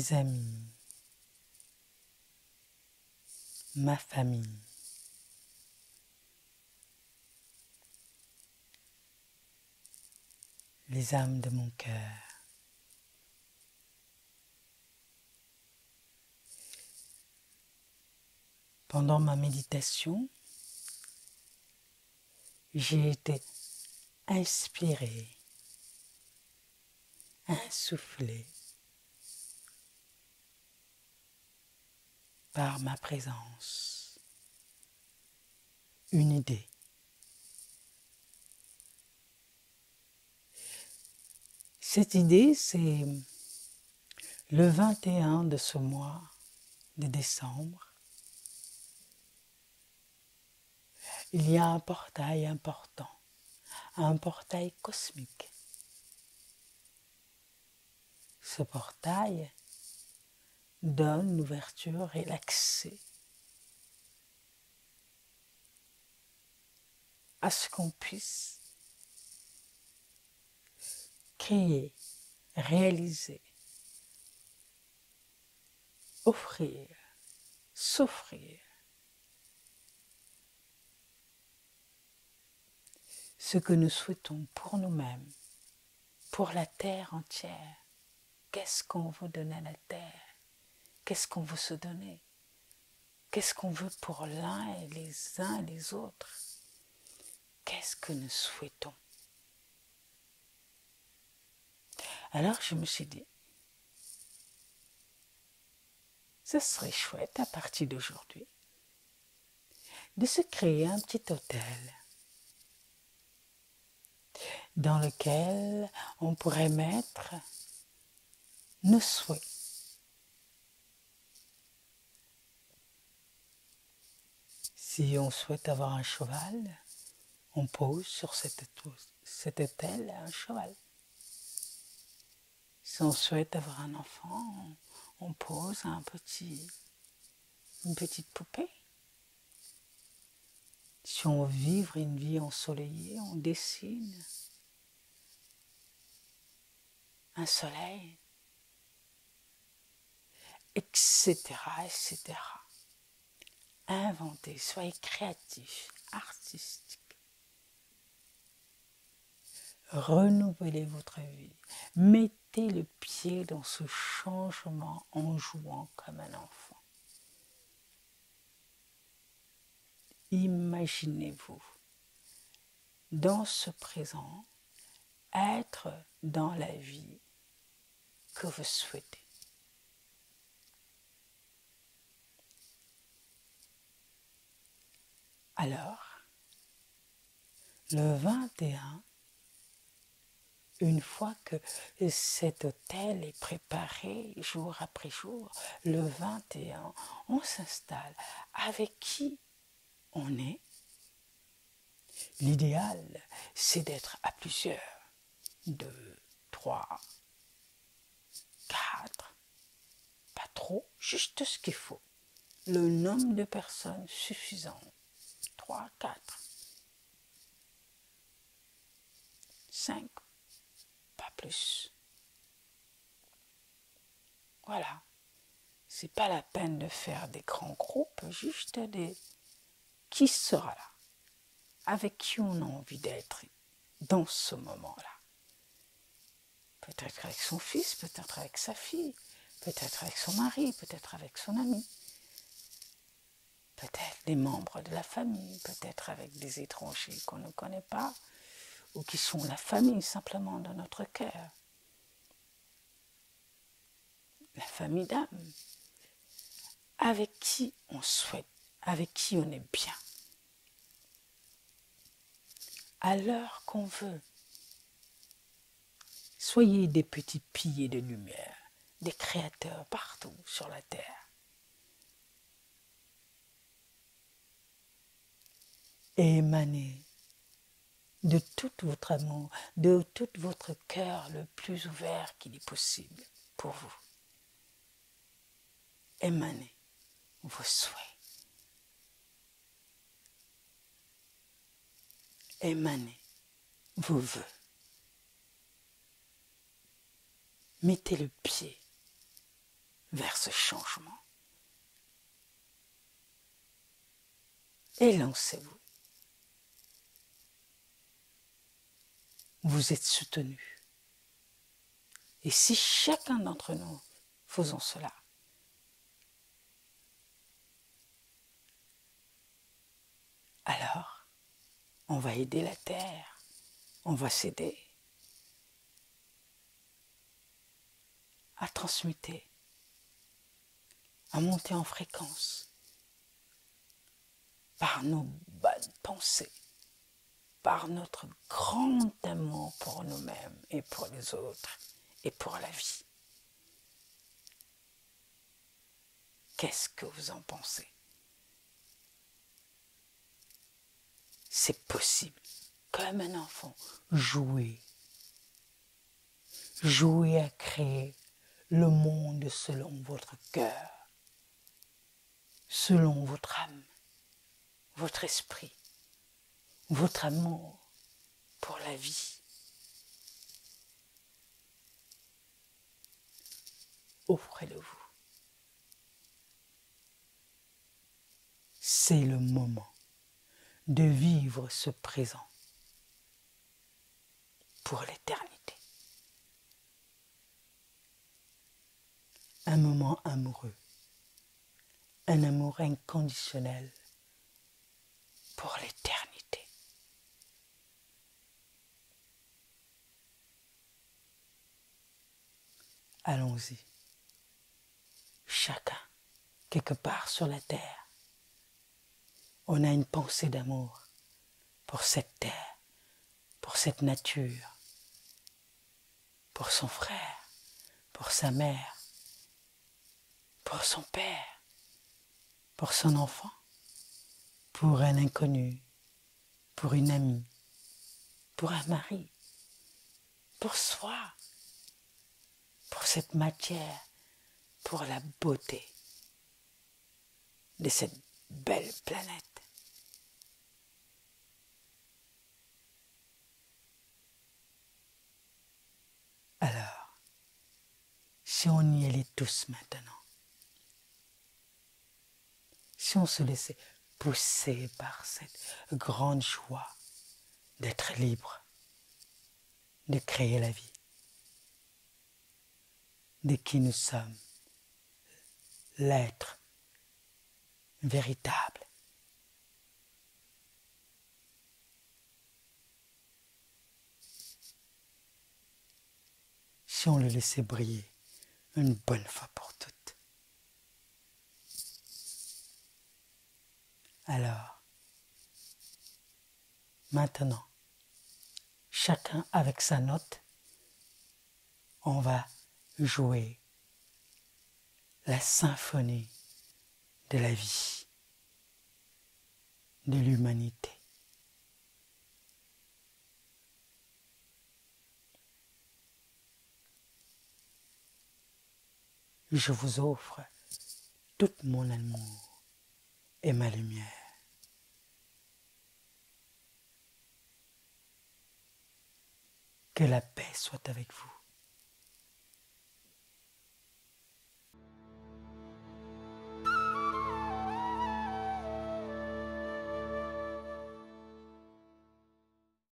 mes amis, ma famille, les âmes de mon cœur. Pendant ma méditation, j'ai été inspiré, insufflé par ma présence, une idée. Cette idée, c'est le 21 de ce mois de décembre. Il y a un portail important, un portail cosmique. Ce portail donne l'ouverture et l'accès à ce qu'on puisse créer, réaliser, offrir, s'offrir ce que nous souhaitons pour nous-mêmes, pour la terre entière. Qu'est-ce qu'on veut donner à la terre? Qu'est-ce qu'on veut se donner? Qu'est-ce qu'on veut pour l'un et les uns et les autres? Qu'est-ce que nous souhaitons? Alors je me suis dit, ce serait chouette à partir d'aujourd'hui de se créer un petit hôtel dans lequel on pourrait mettre nos souhaits. Si on souhaite avoir un cheval, on pose sur cet hôtel un cheval. Si on souhaite avoir un enfant, on pose une petite poupée. Si on veut vivre une vie ensoleillée, on dessine un soleil, etc., etc. Inventez, soyez créatifs, artistiques. Renouvelez votre vie. Mettez le pied dans ce changement en jouant comme un enfant. Imaginez-vous, dans ce présent, être dans la vie que vous souhaitez. Alors, le 21, une fois que cet hôtel est préparé jour après jour, le 21, on s'installe. Avec qui on est? L'idéal, c'est d'être à plusieurs. 2, 3, 4, pas trop, juste ce qu'il faut. Le nombre de personnes suffisant. 3, 4, 5, pas plus. Voilà. C'est pas la peine de faire des grands groupes, juste des qui sera là, avec qui on a envie d'être dans ce moment-là. Peut-être avec son fils, peut-être avec sa fille, peut-être avec son mari, peut-être avec son ami, peut-être des membres de la famille, peut-être avec des étrangers qu'on ne connaît pas, ou qui sont la famille simplement de notre cœur. La famille d'âme, avec qui on souhaite, avec qui on est bien, à l'heure qu'on veut. Soyez des petits piliers de lumière, des créateurs partout sur la terre. Et émanez de tout votre amour, de tout votre cœur le plus ouvert qu'il est possible pour vous. Émanez vos souhaits. Émanez vos vœux. Mettez le pied vers ce changement. Et lancez-vous. Vous êtes soutenus. Et si chacun d'entre nous faisons cela, alors on va aider la Terre, on va s'aider à transmuter, à monter en fréquence par nos bonnes pensées, par notre grand amour pour nous-mêmes et pour les autres et pour la vie. Qu'est-ce que vous en pensez? C'est possible, comme un enfant, jouer à créer le monde selon votre cœur, selon votre âme, votre esprit, votre amour pour la vie. Offrez-le-vous. C'est le moment de vivre ce présent pour l'éternité. Un moment amoureux, un amour inconditionnel pour l'éternité. Allons-y. Chacun, quelque part sur la terre, on a une pensée d'amour pour cette terre, pour cette nature, pour son frère, pour sa mère, pour son père, pour son enfant, pour un inconnu, pour une amie, pour un mari, pour soi, pour cette matière, pour la beauté de cette belle planète. Alors, si on y allait tous maintenant, si on se laissait pousser par cette grande joie d'être libre, de créer la vie, de qui nous sommes, l'être véritable. Si on le laissait briller une bonne fois pour toutes. Alors, maintenant, chacun avec sa note, on va jouer la symphonie de la vie, de l'humanité. Je vous offre tout mon amour et ma lumière. Que la paix soit avec vous.